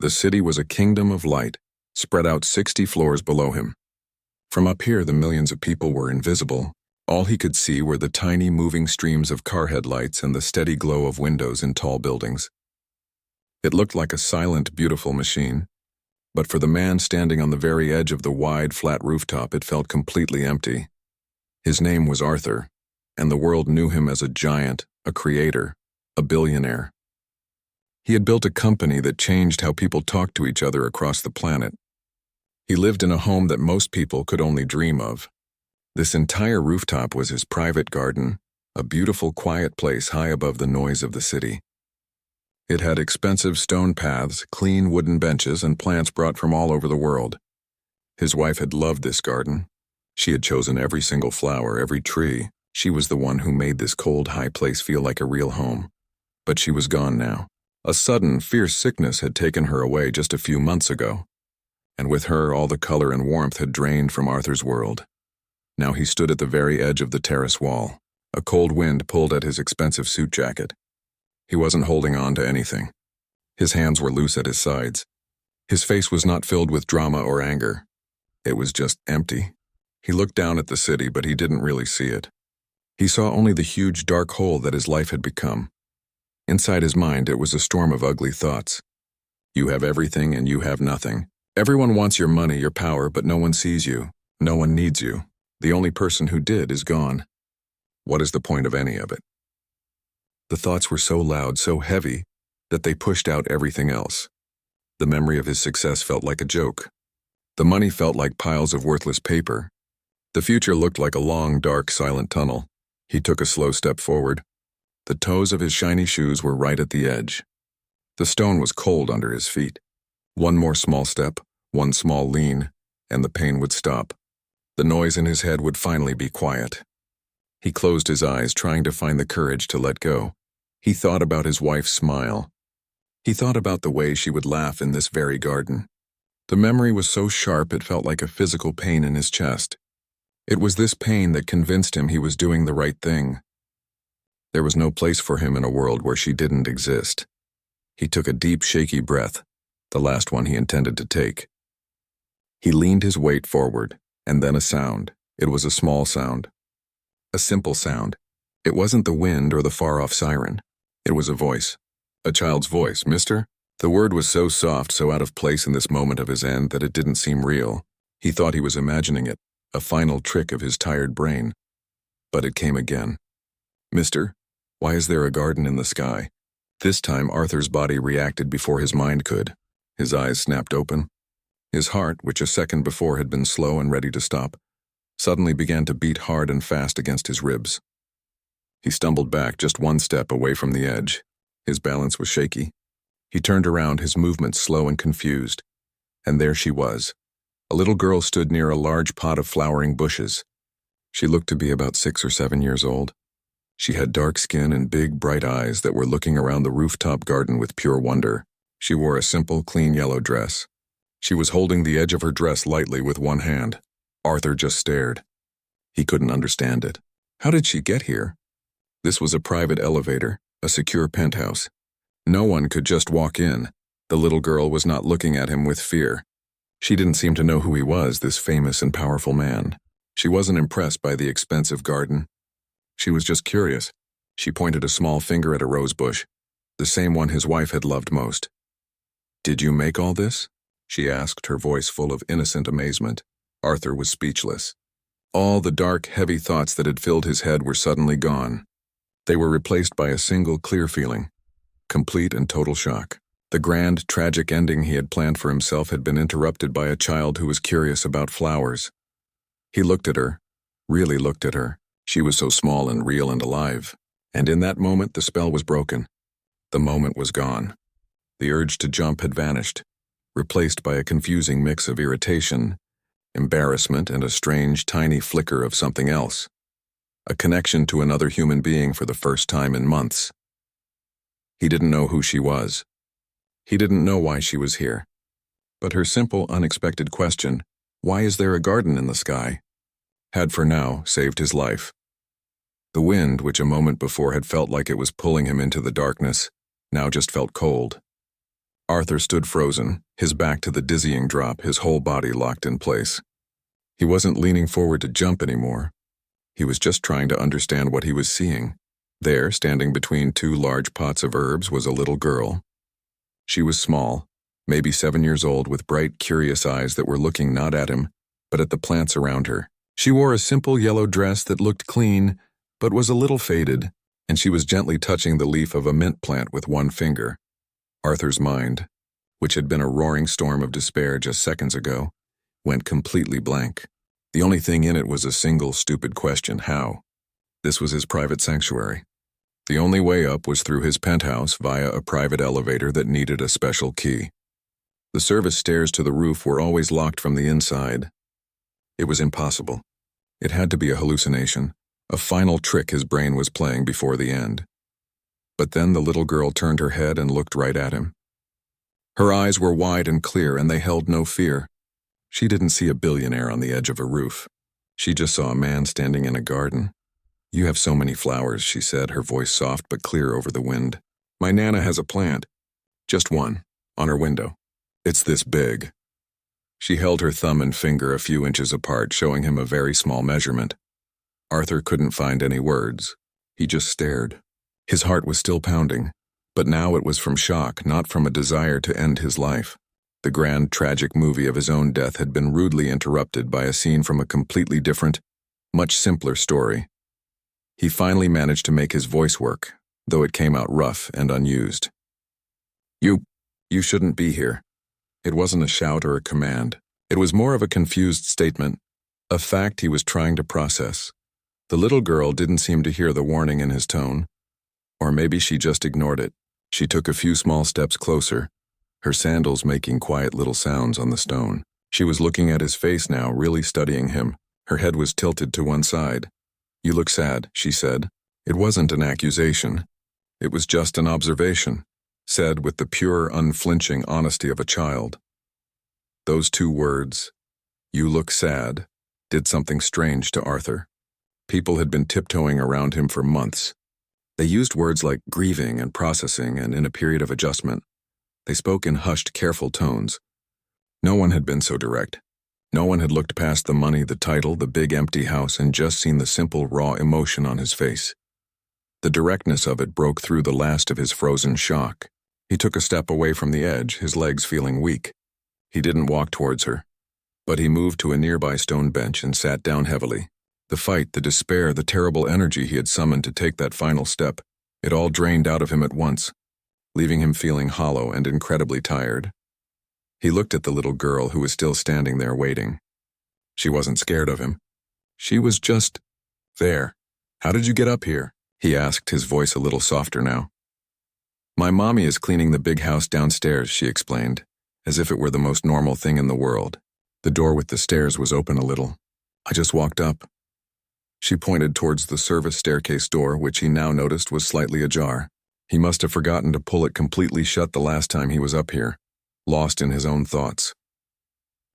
The city was a kingdom of light, spread out 60 floors below him. From up here, the millions of people were invisible. All he could see were the tiny moving streams of car headlights and the steady glow of windows in tall buildings. It looked like a silent, beautiful machine, but for the man standing on the very edge of the wide, flat rooftop, it felt completely empty. His name was Arthur, and the world knew him as a giant, a creator, a billionaire. He had built a company that changed how people talked to each other across the planet. He lived in a home that most people could only dream of. This entire rooftop was his private garden, a beautiful, quiet place high above the noise of the city. It had expensive stone paths, clean wooden benches, and plants brought from all over the world. His wife had loved this garden. She had chosen every single flower, every tree. She was the one who made this cold, high place feel like a real home. But she was gone now. A sudden, fierce sickness had taken her away just a few months ago. And with her, all the color and warmth had drained from Arthur's world. Now he stood at the very edge of the terrace wall. A cold wind pulled at his expensive suit jacket. He wasn't holding on to anything. His hands were loose at his sides. His face was not filled with drama or anger. It was just empty. He looked down at the city, but he didn't really see it. He saw only the huge dark hole that his life had become. Inside his mind, it was a storm of ugly thoughts. You have everything and you have nothing. Everyone wants your money, your power, but no one sees you. No one needs you. The only person who did is gone. What is the point of any of it? The thoughts were so loud, so heavy, that they pushed out everything else. The memory of his success felt like a joke. The money felt like piles of worthless paper. The future looked like a long, dark, silent tunnel. He took a slow step forward. The toes of his shiny shoes were right at the edge. The stone was cold under his feet. One more small step, one small lean, and the pain would stop. The noise in his head would finally be quiet. He closed his eyes, trying to find the courage to let go. He thought about his wife's smile. He thought about the way she would laugh in this very garden. The memory was so sharp it felt like a physical pain in his chest. It was this pain that convinced him he was doing the right thing. There was no place for him in a world where she didn't exist. He took a deep, shaky breath, the last one he intended to take. He leaned his weight forward, and then a sound. It was a small sound. A simple sound. It wasn't the wind or the far-off siren. It was a voice. A child's voice. "Mister?" The word was so soft, so out of place in this moment of his end that it didn't seem real. He thought he was imagining it, a final trick of his tired brain. But it came again. "Mister, why is there a garden in the sky?" This time Arthur's body reacted before his mind could. His eyes snapped open. His heart, which a second before had been slow and ready to stop, suddenly began to beat hard and fast against his ribs. He stumbled back just one step away from the edge. His balance was shaky. He turned around, his movements slow and confused. And there she was. A little girl stood near a large pot of flowering bushes. She looked to be about 6 or 7 years old. She had dark skin and big, bright eyes that were looking around the rooftop garden with pure wonder. She wore a simple, clean yellow dress. She was holding the edge of her dress lightly with one hand. Arthur just stared. He couldn't understand it. How did she get here? This was a private elevator, a secure penthouse. No one could just walk in. The little girl was not looking at him with fear. She didn't seem to know who he was, this famous and powerful man. She wasn't impressed by the expensive garden. She was just curious. She pointed a small finger at a rose bush, the same one his wife had loved most. "Did you make all this?" she asked, her voice full of innocent amazement. Arthur was speechless. All the dark, heavy thoughts that had filled his head were suddenly gone. They were replaced by a single clear feeling, complete and total shock. The grand, tragic ending he had planned for himself had been interrupted by a child who was curious about flowers. He looked at her, really looked at her. She was so small and real and alive. And in that moment, the spell was broken. The moment was gone. The urge to jump had vanished, replaced by a confusing mix of irritation, embarrassment, and a strange, tiny flicker of something else. A connection to another human being for the first time in months. He didn't know who she was. He didn't know why she was here. But her simple, unexpected question, "Why is there a garden in the sky?" had for now saved his life. The wind, which a moment before had felt like it was pulling him into the darkness, now just felt cold. Arthur stood frozen, his back to the dizzying drop, his whole body locked in place. He wasn't leaning forward to jump anymore. He was just trying to understand what he was seeing. There, standing between two large pots of herbs, was a little girl. She was small, maybe 7 years old, with bright, curious eyes that were looking not at him, but at the plants around her. She wore a simple yellow dress that looked clean, but was a little faded, and she was gently touching the leaf of a mint plant with one finger. Arthur's mind, which had been a roaring storm of despair just seconds ago, went completely blank. The only thing in it was a single stupid question: how? This was his private sanctuary. The only way up was through his penthouse via a private elevator that needed a special key. The service stairs to the roof were always locked from the inside. It was impossible. It had to be a hallucination, a final trick his brain was playing before the end. But then the little girl turned her head and looked right at him. Her eyes were wide and clear, and they held no fear. She didn't see a billionaire on the edge of a roof. She just saw a man standing in a garden. "You have so many flowers," she said, her voice soft but clear over the wind. "My Nana has a plant. Just one, on her window. It's this big." She held her thumb and finger a few inches apart, showing him a very small measurement. Arthur couldn't find any words. He just stared. His heart was still pounding, but now it was from shock, not from a desire to end his life. The grand, tragic movie of his own death had been rudely interrupted by a scene from a completely different, much simpler story. He finally managed to make his voice work, though it came out rough and unused. You shouldn't be here." It wasn't a shout or a command. It was more of a confused statement, a fact he was trying to process. The little girl didn't seem to hear the warning in his tone. Or maybe she just ignored it. She took a few small steps closer, her sandals making quiet little sounds on the stone. She was looking at his face now, really studying him. Her head was tilted to one side. "You look sad," she said. It wasn't an accusation. It was just an observation, said with the pure, unflinching honesty of a child. Those two words, "you look sad," did something strange to Arthur. People had been tiptoeing around him for months. They used words like grieving and processing and in a period of adjustment. They spoke in hushed, careful tones. No one had been so direct. No one had looked past the money, the title, the big empty house, and just seen the simple, raw emotion on his face. The directness of it broke through the last of his frozen shock. He took a step away from the edge, his legs feeling weak. He didn't walk towards her, but he moved to a nearby stone bench and sat down heavily. The fight, the despair, the terrible energy he had summoned to take that final step, it all drained out of him at once, leaving him feeling hollow and incredibly tired. He looked at the little girl who was still standing there waiting. She wasn't scared of him. She was just there. "How did you get up here?" he asked, his voice a little softer now. "My mommy is cleaning the big house downstairs," she explained, as if it were the most normal thing in the world. The door with the stairs was open a little. "I just walked up." She pointed towards the service staircase door, which he now noticed was slightly ajar. He must have forgotten to pull it completely shut the last time he was up here, lost in his own thoughts.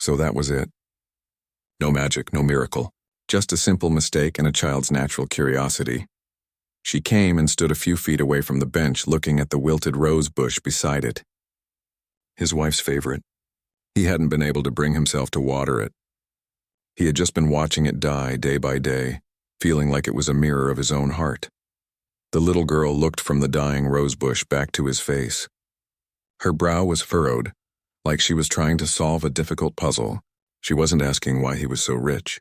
So that was it. No magic, no miracle, just a simple mistake and a child's natural curiosity. She came and stood a few feet away from the bench, looking at the wilted rose bush beside it. His wife's favorite. He hadn't been able to bring himself to water it. He had just been watching it die day by day, feeling like it was a mirror of his own heart. The little girl looked from the dying rosebush back to his face. Her brow was furrowed, like she was trying to solve a difficult puzzle. She wasn't asking why he was so rich.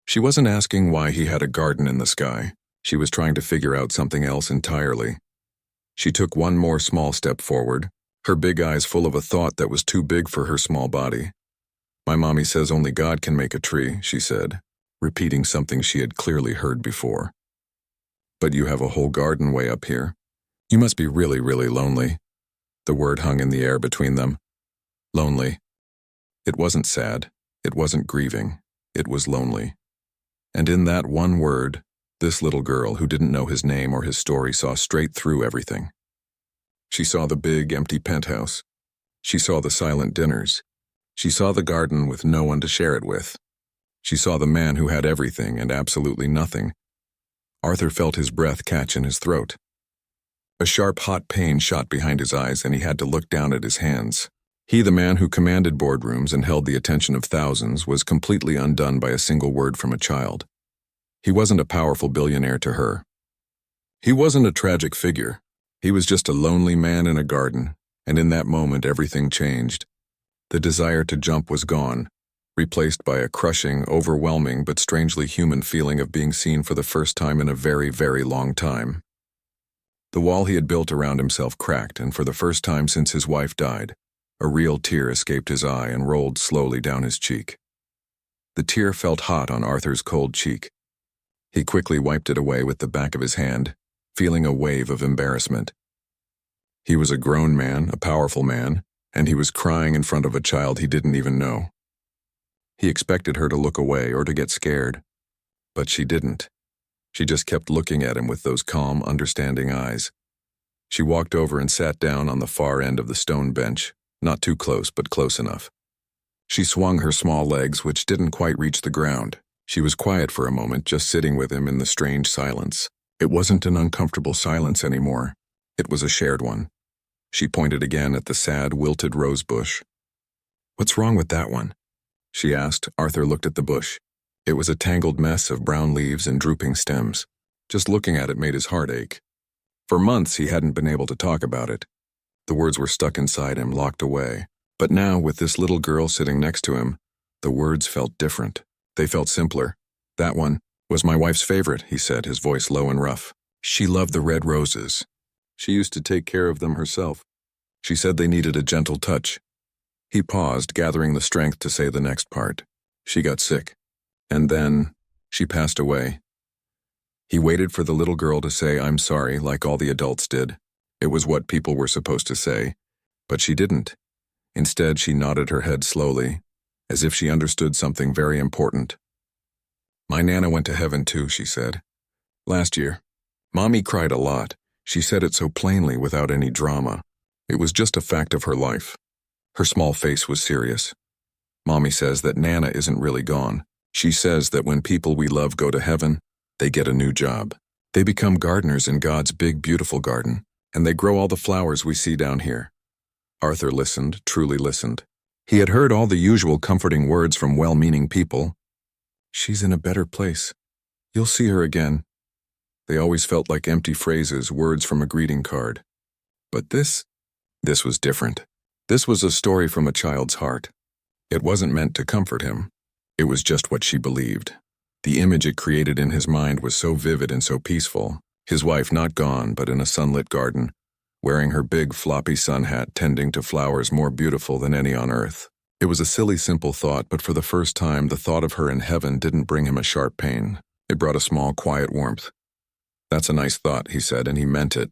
She wasn't asking why he had a garden in the sky. She was trying to figure out something else entirely. She took one more small step forward, her big eyes full of a thought that was too big for her small body. "My mommy says only God can make a tree," she said, repeating something she had clearly heard before. "But you have a whole garden way up here. You must be really, really lonely." The word hung in the air between them. Lonely. It wasn't sad. It wasn't grieving. It was lonely. And in that one word, this little girl who didn't know his name or his story saw straight through everything. She saw the big, empty penthouse. She saw the silent dinners. She saw the garden with no one to share it with. She saw the man who had everything and absolutely nothing. Arthur felt his breath catch in his throat. A sharp, hot pain shot behind his eyes, and he had to look down at his hands. He, the man who commanded boardrooms and held the attention of thousands, was completely undone by a single word from a child. He wasn't a powerful billionaire to her. He wasn't a tragic figure. He was just a lonely man in a garden, and in that moment everything changed. The desire to jump was gone, replaced by a crushing, overwhelming, but strangely human feeling of being seen for the first time in a very, very long time. The wall he had built around himself cracked, and for the first time since his wife died, a real tear escaped his eye and rolled slowly down his cheek. The tear felt hot on Arthur's cold cheek. He quickly wiped it away with the back of his hand, feeling a wave of embarrassment. He was a grown man, a powerful man, and he was crying in front of a child he didn't even know. He expected her to look away or to get scared, but she didn't. She just kept looking at him with those calm, understanding eyes. She walked over and sat down on the far end of the stone bench, not too close, but close enough. She swung her small legs, which didn't quite reach the ground. She was quiet for a moment, just sitting with him in the strange silence. It wasn't an uncomfortable silence anymore. It was a shared one. She pointed again at the sad, wilted rose bush. "What's wrong with that one?" she asked. Arthur looked at the bush. It was a tangled mess of brown leaves and drooping stems. Just looking at it made his heart ache. For months he hadn't been able to talk about it. The words were stuck inside him, locked away. But now, with this little girl sitting next to him, the words felt different. They felt simpler. "That one was my wife's favorite," he said, his voice low and rough. "She loved the red roses. She used to take care of them herself. She said they needed a gentle touch." He paused, gathering the strength to say the next part. "She got sick. And then she passed away." He waited for the little girl to say, "I'm sorry," like all the adults did. It was what people were supposed to say. But she didn't. Instead, she nodded her head slowly, as if she understood something very important. "My Nana went to heaven too," she said. "Last year. Mommy cried a lot. She said it so plainly, without any drama. It was just a fact of her life." Her small face was serious. "Mommy says that Nana isn't really gone. She says that when people we love go to heaven, they get a new job. They become gardeners in God's big, beautiful garden, and they grow all the flowers we see down here." Arthur listened, truly listened. He had heard all the usual comforting words from well-meaning people. "She's in a better place. You'll see her again." They always felt like empty phrases, words from a greeting card. But this was different. This was a story from a child's heart. It wasn't meant to comfort him. It was just what she believed. The image it created in his mind was so vivid and so peaceful. His wife not gone, but in a sunlit garden, wearing her big floppy sun hat, tending to flowers more beautiful than any on earth. It was a silly, simple thought, but for the first time, the thought of her in heaven didn't bring him a sharp pain. It brought a small, quiet warmth. "That's a nice thought," he said, and he meant it.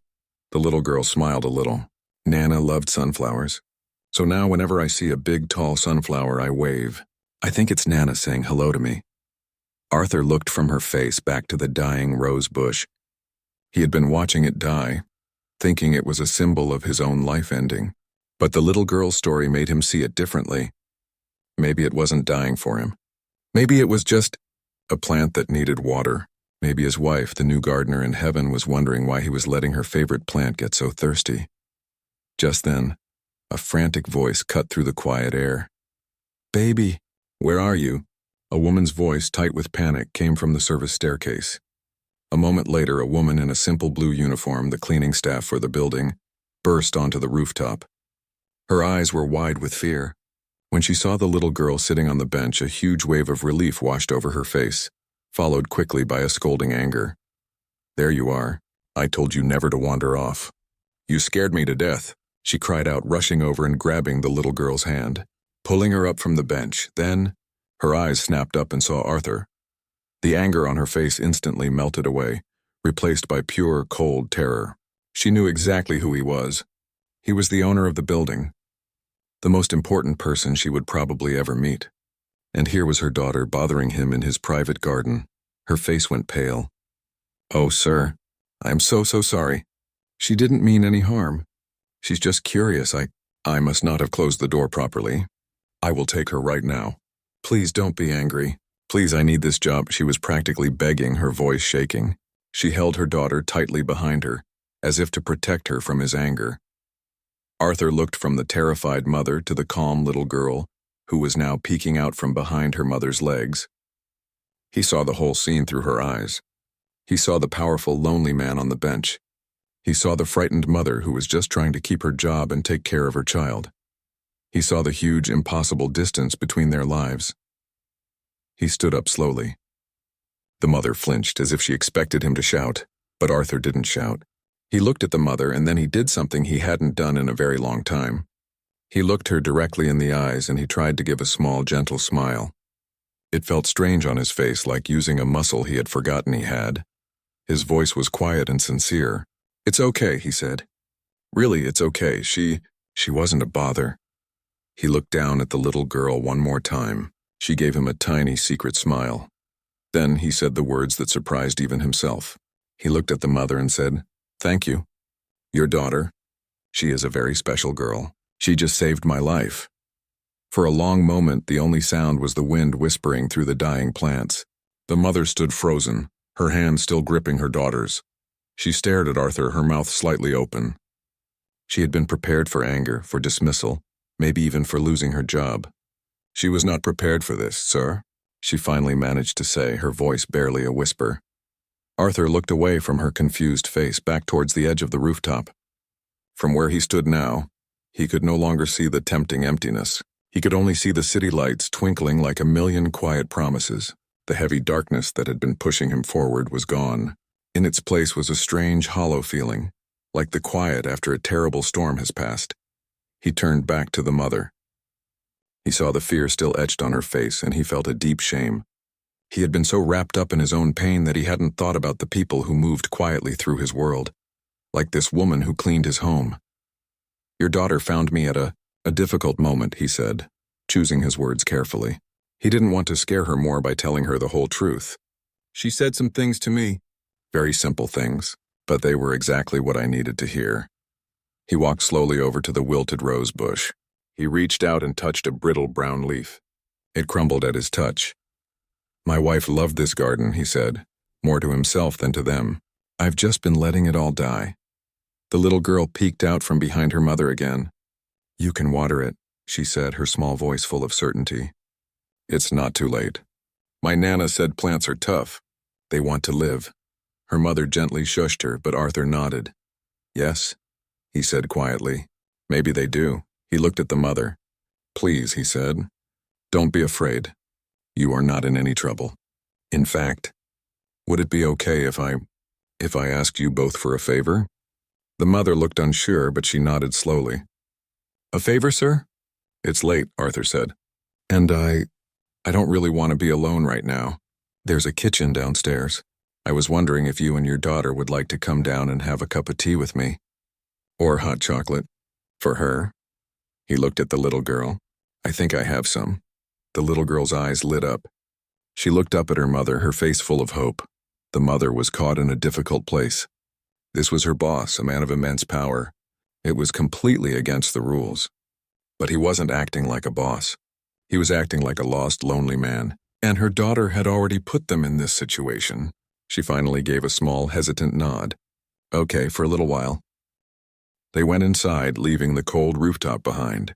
The little girl smiled a little. "Nana loved sunflowers. So now whenever I see a big, tall sunflower, I wave. I think it's Nana saying hello to me." Arthur looked from her face back to the dying rose bush. He had been watching it die, thinking it was a symbol of his own life ending. But the little girl's story made him see it differently. Maybe it wasn't dying for him. Maybe it was just a plant that needed water. Maybe his wife, the new gardener in heaven, was wondering why he was letting her favorite plant get so thirsty. Just then, a frantic voice cut through the quiet air. "Baby, where are you?" A woman's voice, tight with panic, came from the service staircase. A moment later, a woman in a simple blue uniform, the cleaning staff for the building, burst onto the rooftop. Her eyes were wide with fear. When she saw the little girl sitting on the bench, a huge wave of relief washed over her face, followed quickly by a scolding anger. "There you are. I told you never to wander off. You scared me to death," she cried out, rushing over and grabbing the little girl's hand, pulling her up from the bench. Then, her eyes snapped up and saw Arthur. The anger on her face instantly melted away, replaced by pure, cold terror. She knew exactly who he was. He was the owner of the building, the most important person she would probably ever meet. And here was her daughter bothering him in his private garden. Her face went pale. "Oh, sir, I'm so sorry. She didn't mean any harm. She's just curious. I must not have closed the door properly. I will take her right now. Please don't be angry. Please, I need this job." She was practically begging, her voice shaking. She held her daughter tightly behind her, as if to protect her from his anger. Arthur looked from the terrified mother to the calm little girl, who was now peeking out from behind her mother's legs. He saw the whole scene through her eyes. He saw the powerful, lonely man on the bench. He saw the frightened mother who was just trying to keep her job and take care of her child. He saw the huge, impossible distance between their lives. He stood up slowly. The mother flinched as if she expected him to shout, but Arthur didn't shout. He looked at the mother, and then he did something he hadn't done in a very long time. He looked her directly in the eyes, and he tried to give a small, gentle smile. It felt strange on his face, like using a muscle he had forgotten he had. His voice was quiet and sincere. "It's okay," he said. "Really, it's okay. She wasn't a bother." He looked down at the little girl one more time. She gave him a tiny, secret smile. Then he said the words that surprised even himself. He looked at the mother and said, "Thank you. Your daughter, she is a very special girl. She just saved my life." For a long moment, the only sound was the wind whispering through the dying plants. The mother stood frozen, her hand still gripping her daughter's. She stared at Arthur, her mouth slightly open. She had been prepared for anger, for dismissal, maybe even for losing her job. "She was not prepared for this, sir," she finally managed to say, her voice barely a whisper. Arthur looked away from her confused face back towards the edge of the rooftop. From where he stood now, he could no longer see the tempting emptiness. He could only see the city lights twinkling like a million quiet promises. The heavy darkness that had been pushing him forward was gone. In its place was a strange, hollow feeling, like the quiet after a terrible storm has passed. He turned back to the mother. He saw the fear still etched on her face, and he felt a deep shame. He had been so wrapped up in his own pain that he hadn't thought about the people who moved quietly through his world, like this woman who cleaned his home. "Your daughter found me at a difficult moment," he said, choosing his words carefully. He didn't want to scare her more by telling her the whole truth. "She said some things to me. Very simple things, but they were exactly what I needed to hear." He walked slowly over to the wilted rose bush. He reached out and touched a brittle brown leaf. It crumbled at his touch. "My wife loved this garden," he said, more to himself than to them. "I've just been letting it all die." The little girl peeked out from behind her mother again. "You can water it," she said, her small voice full of certainty. "It's not too late. My Nana said plants are tough. They want to live." Her mother gently shushed her, but Arthur nodded. "Yes," he said quietly. "Maybe they do." He looked at the mother. "Please," he said, "don't be afraid. You are not in any trouble. In fact, would it be okay if I asked you both for a favor?" The mother looked unsure, but she nodded slowly. "A favor, sir?" "It's late," Arthur said. "And I don't really want to be alone right now. There's a kitchen downstairs. I was wondering if you and your daughter would like to come down and have a cup of tea with me. Or hot chocolate. For her." He looked at the little girl. "I think I have some." The little girl's eyes lit up. She looked up at her mother, her face full of hope. The mother was caught in a difficult place. This was her boss, a man of immense power. It was completely against the rules. But he wasn't acting like a boss. He was acting like a lost, lonely man. And her daughter had already put them in this situation. She finally gave a small, hesitant nod. "Okay, for a little while." They went inside, leaving the cold rooftop behind.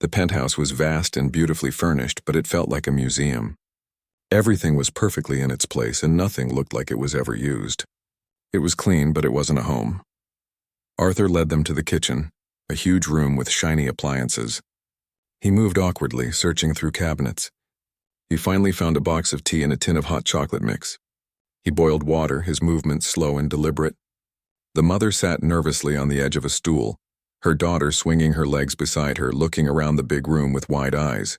The penthouse was vast and beautifully furnished, but it felt like a museum. Everything was perfectly in its place, and nothing looked like it was ever used. It was clean, but it wasn't a home. Arthur led them to the kitchen, a huge room with shiny appliances. He moved awkwardly, searching through cabinets. He finally found a box of tea and a tin of hot chocolate mix. He boiled water, his movements slow and deliberate. The mother sat nervously on the edge of a stool, her daughter swinging her legs beside her, looking around the big room with wide eyes.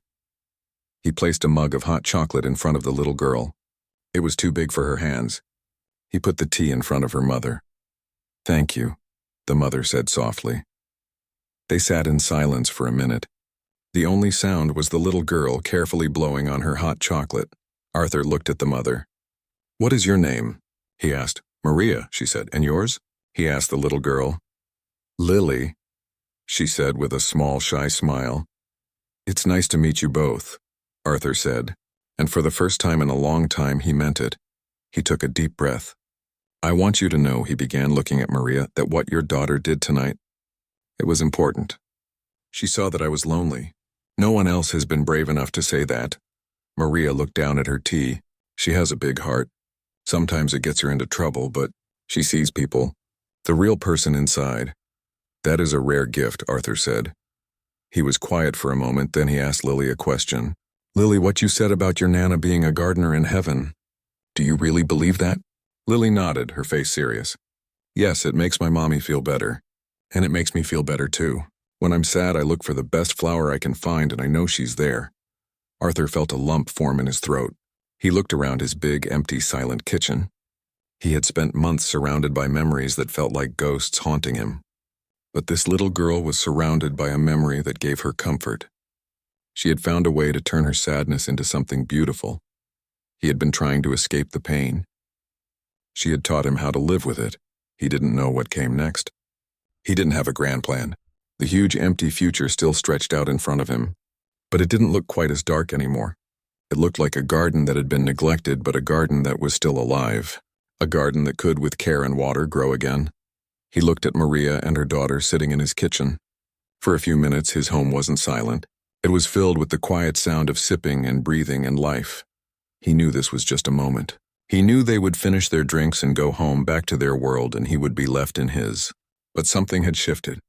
He placed a mug of hot chocolate in front of the little girl. It was too big for her hands. He put the tea in front of her mother. "Thank you," the mother said softly. They sat in silence for a minute. The only sound was the little girl carefully blowing on her hot chocolate. Arthur looked at the mother. "What is your name?" he asked. "Maria," she said. "And yours?" he asked the little girl. "Lily," she said with a small, shy smile. "It's nice to meet you both," Arthur said, and for the first time in a long time he meant it. He took a deep breath. I want you to know, he began, looking at Maria, that what your daughter did tonight, it was important. She saw that I was lonely. No one else has been brave enough to say that. Maria looked down at her tea. She has a big heart. Sometimes it gets her into trouble, but she sees people. The real person inside. That is a rare gift, Arthur said. He was quiet for a moment, then he asked Lily a question. Lily, what you said about your Nana being a gardener in heaven, do you really believe that? Lily nodded, her face serious. Yes, it makes my mommy feel better. And it makes me feel better too. When I'm sad, I look for the best flower I can find and I know she's there. Arthur felt a lump form in his throat. He looked around his big, empty, silent kitchen. He had spent months surrounded by memories that felt like ghosts haunting him. But this little girl was surrounded by a memory that gave her comfort. She had found a way to turn her sadness into something beautiful. He had been trying to escape the pain. She had taught him how to live with it. He didn't know what came next. He didn't have a grand plan. The huge empty future still stretched out in front of him. But it didn't look quite as dark anymore. It looked like a garden that had been neglected, but a garden that was still alive. A garden that could, with care and water, grow again. He looked at Maria and her daughter sitting in his kitchen. For a few minutes, his home wasn't silent. It was filled with the quiet sound of sipping and breathing and life. He knew this was just a moment. He knew they would finish their drinks and go home back to their world, and he would be left in his. But something had shifted.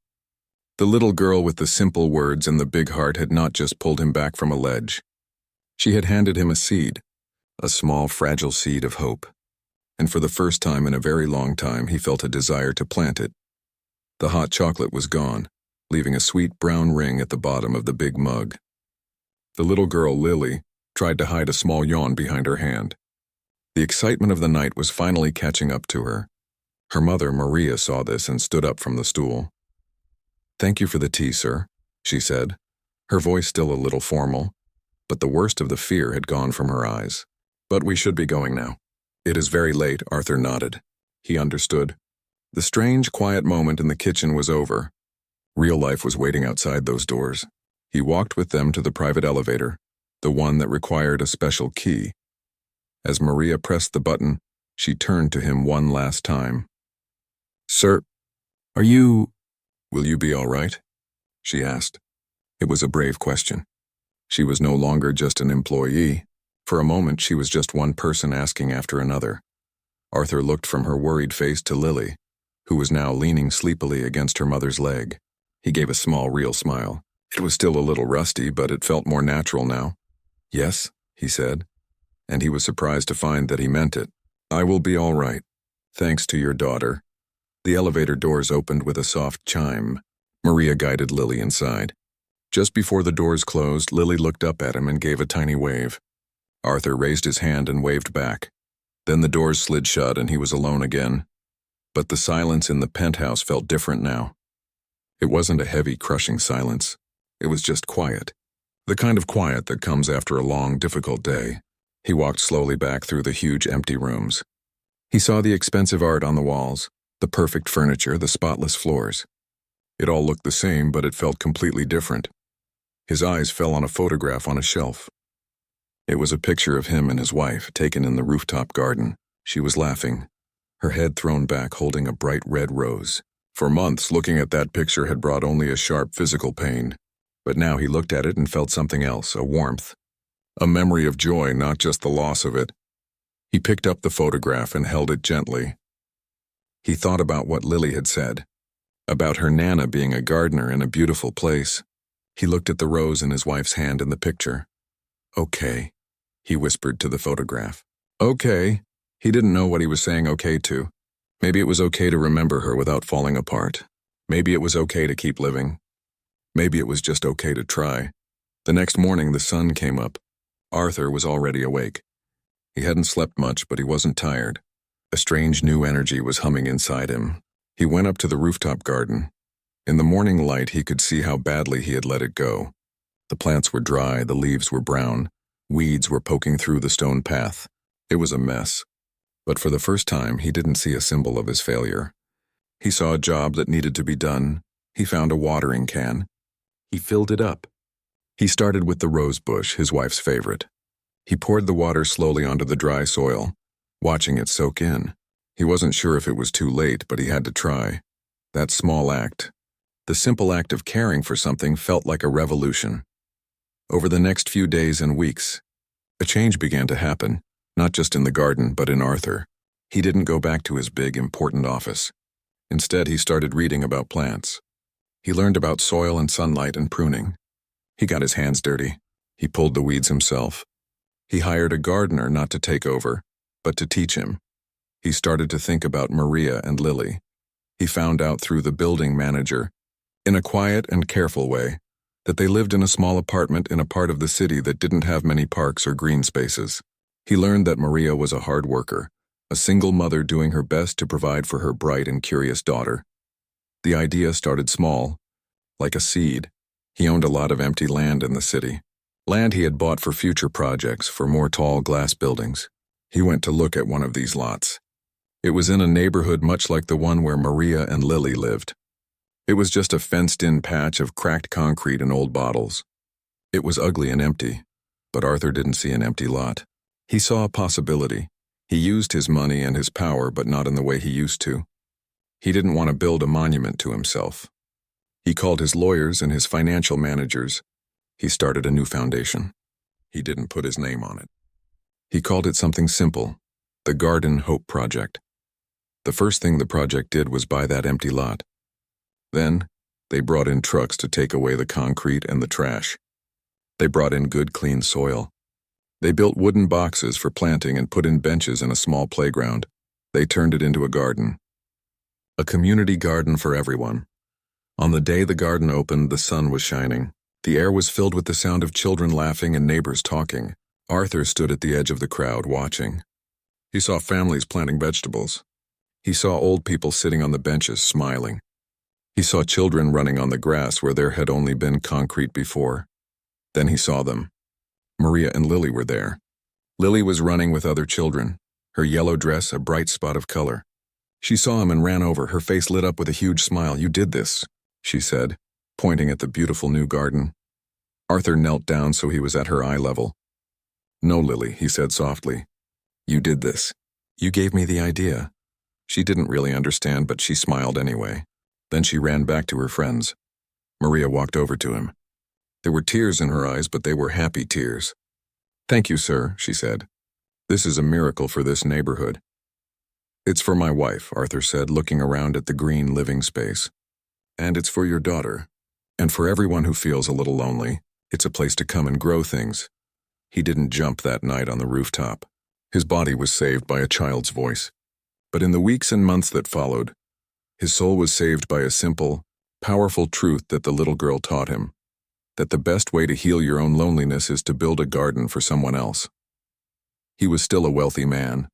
The little girl with the simple words and the big heart had not just pulled him back from a ledge. She had handed him a seed, a small, fragile seed of hope. And for the first time in a very long time, he felt a desire to plant it. The hot chocolate was gone, leaving a sweet brown ring at the bottom of the big mug. The little girl, Lily, tried to hide a small yawn behind her hand. The excitement of the night was finally catching up to her. Her mother, Maria, saw this and stood up from the stool. Thank you for the tea, sir, she said, her voice still a little formal, but the worst of the fear had gone from her eyes. But we should be going now. It is very late, Arthur nodded. He understood. The strange, quiet moment in the kitchen was over. Real life was waiting outside those doors. He walked with them to the private elevator, the one that required a special key. As Maria pressed the button, she turned to him one last time. Sir, will you be all right? She asked. It was a brave question. She was no longer just an employee. For a moment, she was just one person asking after another. Arthur looked from her worried face to Lily, who was now leaning sleepily against her mother's leg. He gave a small, real smile. It was still a little rusty, but it felt more natural now. Yes, he said, and he was surprised to find that he meant it. I will be all right, thanks to your daughter. The elevator doors opened with a soft chime. Maria guided Lily inside. Just before the doors closed, Lily looked up at him and gave a tiny wave. Arthur raised his hand and waved back. Then the doors slid shut and he was alone again. But the silence in the penthouse felt different now. It wasn't a heavy, crushing silence. It was just quiet. The kind of quiet that comes after a long, difficult day. He walked slowly back through the huge, empty rooms. He saw the expensive art on the walls, the perfect furniture, the spotless floors. It all looked the same, but it felt completely different. His eyes fell on a photograph on a shelf. It was a picture of him and his wife, taken in the rooftop garden. She was laughing, her head thrown back, holding a bright red rose. For months, looking at that picture had brought only a sharp physical pain. But now he looked at it and felt something else, a warmth. A memory of joy, not just the loss of it. He picked up the photograph and held it gently. He thought about what Lily had said, about her Nana being a gardener in a beautiful place. He looked at the rose in his wife's hand in the picture. Okay, he whispered to the photograph. Okay. He didn't know what he was saying okay to. Maybe it was okay to remember her without falling apart. Maybe it was okay to keep living. Maybe it was just okay to try. The next morning, the sun came up. Arthur was already awake. He hadn't slept much, but he wasn't tired. A strange new energy was humming inside him. He went up to the rooftop garden. In the morning light, he could see how badly he had let it go. The plants were dry, the leaves were brown. Weeds were poking through the stone path. It was a mess. But for the first time, he didn't see a symbol of his failure. He saw a job that needed to be done. He found a watering can. He filled it up. He started with the rose bush, his wife's favorite. He poured the water slowly onto the dry soil, watching it soak in. He wasn't sure if it was too late, but he had to try. That small act, the simple act of caring for something, felt like a revolution. Over the next few days and weeks, a change began to happen, not just in the garden, but in Arthur. He didn't go back to his big, important office. Instead, he started reading about plants. He learned about soil and sunlight and pruning. He got his hands dirty. He pulled the weeds himself. He hired a gardener not to take over, but to teach him. He started to think about Maria and Lily. He found out through the building manager, in a quiet and careful way, that they lived in a small apartment in a part of the city that didn't have many parks or green spaces. He learned that Maria was a hard worker, a single mother doing her best to provide for her bright and curious daughter. The idea started small, like a seed. He owned a lot of empty land in the city. Land he had bought for future projects, for more tall glass buildings. He went to look at one of these lots. It was in a neighborhood much like the one where Maria and Lily lived. It was just a fenced-in patch of cracked concrete and old bottles. It was ugly and empty, but Arthur didn't see an empty lot. He saw a possibility. He used his money and his power, but not in the way he used to. He didn't want to build a monument to himself. He called his lawyers and his financial managers. He started a new foundation. He didn't put his name on it. He called it something simple, the Garden Hope Project. The first thing the project did was buy that empty lot. Then, they brought in trucks to take away the concrete and the trash. They brought in good, clean soil. They built wooden boxes for planting and put in benches in a small playground. They turned it into a garden. A community garden for everyone. On the day the garden opened, the sun was shining. The air was filled with the sound of children laughing and neighbors talking. Arthur stood at the edge of the crowd, watching. He saw families planting vegetables. He saw old people sitting on the benches, smiling. He saw children running on the grass where there had only been concrete before. Then he saw them. Maria and Lily were there. Lily was running with other children, her yellow dress a bright spot of color. She saw him and ran over, her face lit up with a huge smile. "You did this," she said, pointing at the beautiful new garden. Arthur knelt down so he was at her eye level. "No, Lily," he said softly. "You did this. You gave me the idea." She didn't really understand, but she smiled anyway. Then she ran back to her friends. Maria walked over to him. There were tears in her eyes, but they were happy tears. "Thank you, sir," she said. "This is a miracle for this neighborhood." "It's for my wife," Arthur said, looking around at the green living space. "And it's for your daughter. And for everyone who feels a little lonely. It's a place to come and grow things." He didn't jump that night on the rooftop. His body was saved by a child's voice. But in the weeks and months that followed, his soul was saved by a simple, powerful truth that the little girl taught him. That the best way to heal your own loneliness is to build a garden for someone else. He was still a wealthy man.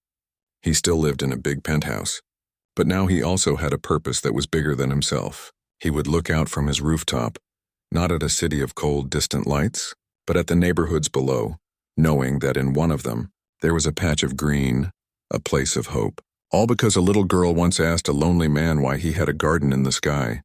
He still lived in a big penthouse. But now he also had a purpose that was bigger than himself. He would look out from his rooftop, not at a city of cold, distant lights, but at the neighborhoods below, knowing that in one of them, there was a patch of green, a place of hope. All because a little girl once asked a lonely man why he had a garden in the sky.